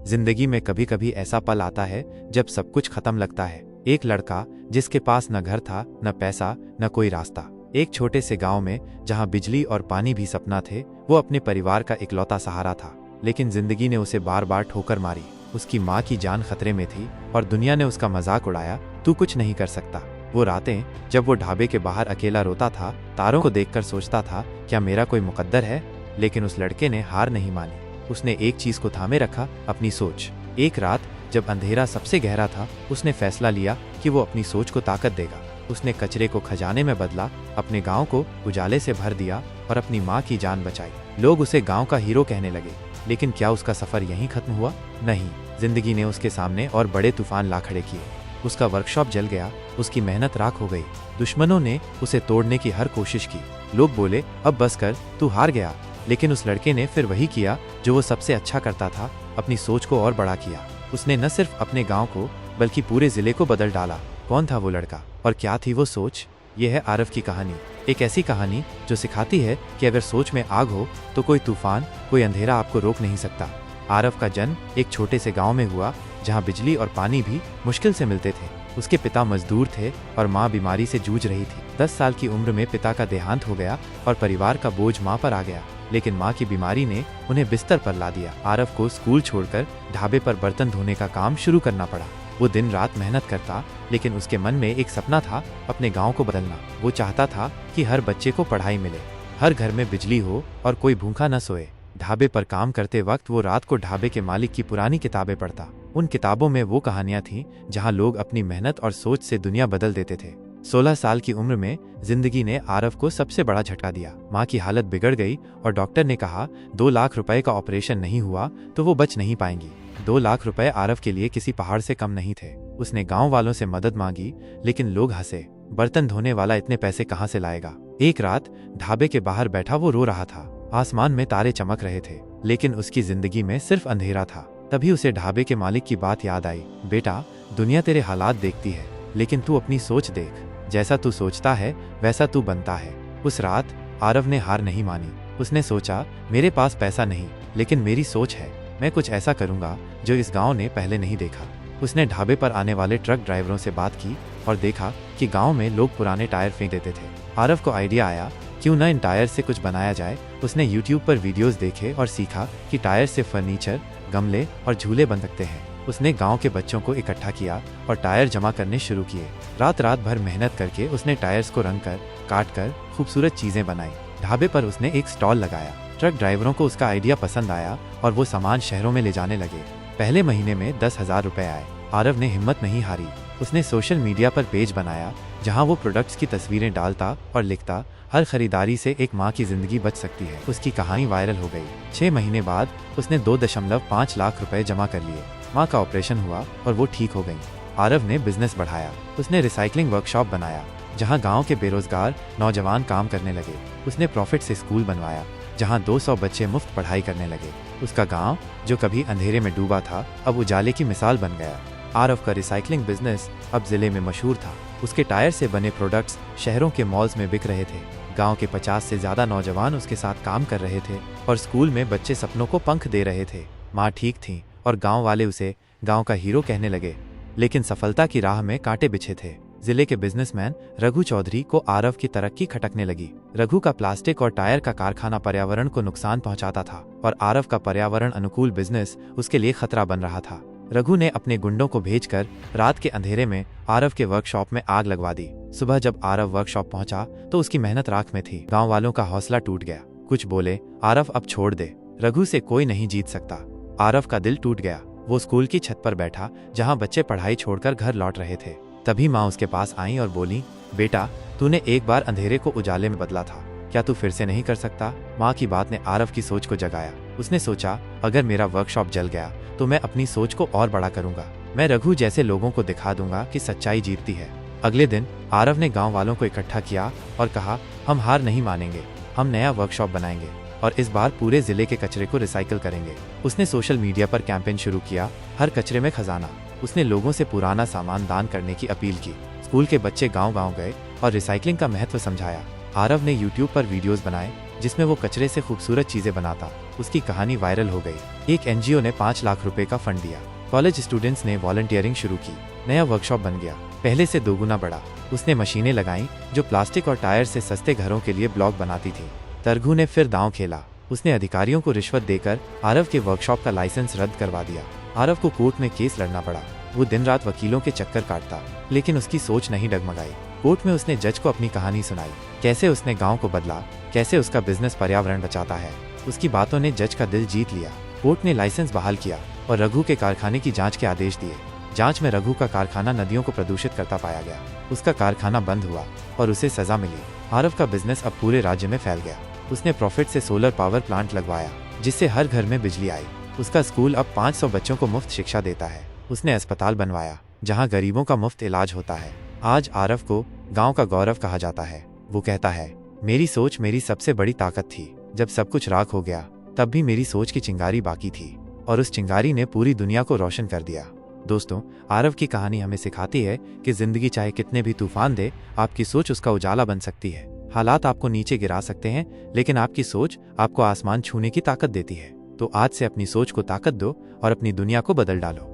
जिंदगी में कभी कभी ऐसा पल आता है जब सब कुछ खत्म लगता है। एक लड़का जिसके पास न घर था, न पैसा, न कोई रास्ता। एक छोटे से गांव में जहां बिजली और पानी भी सपना थे, वो अपने परिवार का इकलौता सहारा था। लेकिन जिंदगी ने उसे बार बार ठोकर मारी। उसकी माँ की जान खतरे में थी और दुनिया ने उसका मजाक उड़ाया, तू कुछ नहीं कर सकता। वो रातें जब वो ढाबे के बाहर अकेला रोता था, तारों को देखकर सोचता था, क्या मेरा कोई मुकद्दर है। लेकिन उस लड़के ने हार नहीं मानी। उसने एक चीज को थामे रखा, अपनी सोच। एक रात जब अंधेरा सबसे गहरा था, उसने फैसला लिया कि वो अपनी सोच को ताकत देगा। उसने कचरे को खजाने में बदला, अपने गांव को उजाले से भर दिया और अपनी माँ की जान बचाई। लोग उसे गांव का हीरो कहने लगे। लेकिन क्या उसका सफर यहीं खत्म हुआ? नहीं, जिंदगी ने उसके सामने और बड़े तूफान ला खड़े किए। उसका वर्कशॉप जल गया, उसकी मेहनत राख हो गई। दुश्मनों ने उसे तोड़ने की हर कोशिश की। लोग बोले, अब बस कर, तू हार गया। लेकिन उस लड़के ने फिर वही किया जो वो सबसे अच्छा करता था, अपनी सोच को और बड़ा किया। उसने न सिर्फ अपने गांव को बल्कि पूरे जिले को बदल डाला। कौन था वो लड़का और क्या थी वो सोच? ये है आरव की कहानी। एक ऐसी कहानी जो सिखाती है कि अगर सोच में आग हो तो कोई तूफान, कोई अंधेरा आपको रोक नहीं सकता। आरव का जन्म एक छोटे से गांव में हुआ जहां बिजली और पानी भी मुश्किल से मिलते थे। उसके पिता मजदूर थे और माँ बीमारी से जूझ रही थी। 10 साल की उम्र में पिता का देहांत हो गया और परिवार का बोझ माँ पर आ गया। लेकिन माँ की बीमारी ने उन्हें बिस्तर पर ला दिया। आरव को स्कूल छोड़कर ढाबे पर बर्तन धोने का काम शुरू करना पड़ा। वो दिन रात मेहनत करता, लेकिन उसके मन में एक सपना था, अपने गांव को बदलना। वो चाहता था कि हर बच्चे को पढ़ाई मिले, हर घर में बिजली हो और कोई भूखा न सोए। ढाबे पर काम करते वक्त वो रात को ढाबे के मालिक की पुरानी किताबें पढ़ता। उन किताबों में वो कहानियां थीं जहां लोग अपनी मेहनत और सोच से दुनिया बदल देते थे। 16 साल की उम्र में जिंदगी ने आरव को सबसे बड़ा झटका दिया। माँ की हालत बिगड़ गई और डॉक्टर ने कहा 2 लाख रुपए का ऑपरेशन नहीं हुआ तो वो बच नहीं पाएंगी। 2 लाख रुपए आरव के लिए किसी पहाड़ से कम नहीं थे। उसने गांव वालों से मदद मांगी, लेकिन लोग हंसे। बर्तन धोने वाला इतने पैसे कहाँ से लाएगा? एक रात ढाबे के बाहर बैठा वो रो रहा था। आसमान में तारे चमक रहे थे, लेकिन उसकी जिंदगी में सिर्फ अंधेरा था। तभी उसे ढाबे के मालिक की बात याद आई। बेटा, दुनिया तेरे हालात देखती है, लेकिन तू अपनी सोच देख। जैसा तू सोचता है वैसा तू बनता है। उस रात आरव ने हार नहीं मानी। उसने सोचा, मेरे पास पैसा नहीं, लेकिन मेरी सोच है। मैं कुछ ऐसा करूंगा जो इस गांव ने पहले नहीं देखा। उसने ढाबे पर आने वाले ट्रक ड्राइवरों से बात की और देखा कि गांव में लोग पुराने टायर फेंक देते थे। आरव को आइडिया आया, क्यों न इन टायर से कुछ बनाया जाए। उसने YouTube पर वीडियोस देखे और सीखा कि टायर से फर्नीचर, गमले और झूले बन सकते हैं। उसने गांव के बच्चों को इकट्ठा किया और टायर जमा करने शुरू किए। रात भर मेहनत करके उसने टायर्स को रंग कर, काट कर खूबसूरत चीजें बनाई। ढाबे पर उसने एक स्टॉल लगाया। ट्रक ड्राइवरों को उसका आइडिया पसंद आया और वो सामान शहरों में ले जाने लगे। पहले महीने में 10,000 रुपए आए। आरव ने हिम्मत नहीं हारी। उसने सोशल मीडिया पर पेज बनाया जहां वो प्रोडक्ट्स की तस्वीरें डालता और लिखता, हर खरीदारी से एक माँ की जिंदगी बच सकती है। उसकी कहानी वायरल हो गई। 6 महीने बाद उसने 2.5 लाख रुपए जमा कर लिए। माँ का ऑपरेशन हुआ और वो ठीक हो गई। आरव ने बिजनेस बढ़ाया। उसने रिसाइकलिंग वर्कशॉप बनाया जहां गांव के बेरोजगार नौजवान काम करने लगे। उसने प्रॉफिट से स्कूल बनवाया जहां 200 बच्चे मुफ्त पढ़ाई करने लगे। उसका गांव जो कभी अंधेरे में डूबा था, अब उजाले की मिसाल बन गया। आरव का रिसाइकलिंग बिजनेस अब जिले में मशहूर था। उसके टायर से बने प्रोडक्ट्स शहरों के मॉल्स में बिक रहे थे। गांव के 50 से ज्यादा नौजवान उसके साथ काम कर रहे थे और स्कूल में बच्चे सपनों को पंख दे रहे थे। माँ ठीक थी और गांव वाले उसे गांव का हीरो कहने लगे। लेकिन सफलता की राह में कांटे बिछे थे। जिले के बिजनेसमैन रघु चौधरी को आरव की तरक्की खटकने लगी। रघु का प्लास्टिक और टायर का कारखाना पर्यावरण को नुकसान पहुंचाता था और आरव का पर्यावरण अनुकूल बिजनेस उसके लिए खतरा बन रहा था। रघु ने अपने गुंडों को भेजकर रात के अंधेरे में आरव के वर्कशॉप में आग लगवा दी। सुबह जब आरव वर्कशॉप पहुंचा तो उसकी मेहनत राख में थी। गांव वालों का हौसला टूट गया। कुछ बोले, आरव अब छोड़ दे, रघु से कोई नहीं जीत सकता। आरव का दिल टूट गया। वो स्कूल की छत पर बैठा जहां बच्चे पढ़ाई छोड़कर घर लौट रहे थे। तभी माँ उसके पास आई और बोली, बेटा, तूने एक बार अंधेरे को उजाले में बदला था, क्या तू फिर से नहीं कर सकता? माँ की बात ने आरव की सोच को जगाया। उसने सोचा, अगर मेरा वर्कशॉप जल गया तो मैं अपनी सोच को और बड़ा करूंगा। मैं रघु जैसे लोगों को दिखा दूंगा कि सच्चाई जीतती है। अगले दिन आरव ने गांव वालों को इकट्ठा किया और कहा, हम हार नहीं मानेंगे, हम नया वर्कशॉप बनाएंगे और इस बार पूरे जिले के कचरे को रिसाइकिल करेंगे। उसने सोशल मीडिया पर कैंपेन शुरू किया, हर कचरे में खजाना। उसने लोगों से पुराना सामान दान करने की अपील की। स्कूल के बच्चे गांव-गांव गए और रिसाइकलिंग का महत्व समझाया। आरव ने YouTube पर वीडियोस बनाए, जिसमें वो कचरे से खूबसूरत चीजें बनाता। उसकी कहानी वायरल हो गई। एक एनजीओ ने 5 लाख रुपए का फंड दिया। कॉलेज स्टूडेंट्स ने वॉलंटियरिंग शुरू की। नया वर्कशॉप बन गया, पहले से 2 गुना बढ़ा। उसने मशीनें लगाईं जो प्लास्टिक और टायर से सस्ते घरों के लिए ब्लॉक बनाती थी। तरघू ने फिर दांव खेला। उसने अधिकारियों को रिश्वत देकर आरव के वर्कशॉप का लाइसेंस रद्द करवा दिया। आरव को कोर्ट में केस लड़ना पड़ा। वो दिन रात वकीलों के चक्कर काटता, लेकिन उसकी सोच नहीं डगमगाई। कोर्ट में उसने जज को अपनी कहानी सुनाई, कैसे उसने गांव को बदला, कैसे उसका बिजनेस पर्यावरण बचाता है। उसकी बातों ने जज का दिल जीत लिया। कोर्ट ने लाइसेंस बहाल किया और रघु के कारखाने की जांच के आदेश दिए। जांच में रघु का कारखाना नदियों को प्रदूषित करता पाया गया। उसका कारखाना बंद हुआ और उसे सजा मिली। आरव का बिजनेस अब पूरे राज्य में फैल गया। उसने प्रॉफिट से सोलर पावर प्लांट लगवाया, जिससे हर घर में बिजली आई। उसका स्कूल अब 500 बच्चों को मुफ्त शिक्षा देता है। उसने अस्पताल बनवाया, जहां गरीबों का मुफ्त इलाज होता है। आज आरव को गांव का गौरव कहा जाता है। वो कहता है, मेरी सोच मेरी सबसे बड़ी ताकत थी। जब सब कुछ राख हो गया, तब भी मेरी सोच की चिंगारी बाकी थी, और उस चिंगारी ने पूरी दुनिया को रोशन कर दिया। दोस्तों, आरव की कहानी हमें सिखाती है कि जिंदगी चाहे कितने भी तूफान दे, आपकी सोच उसका उजाला बन सकती है। हालात आपको नीचे गिरा सकते हैं, लेकिन आपकी सोच आपको आसमान छूने की ताकत देती है। तो आज से अपनी सोच को ताकत दो और अपनी दुनिया को बदल डालो।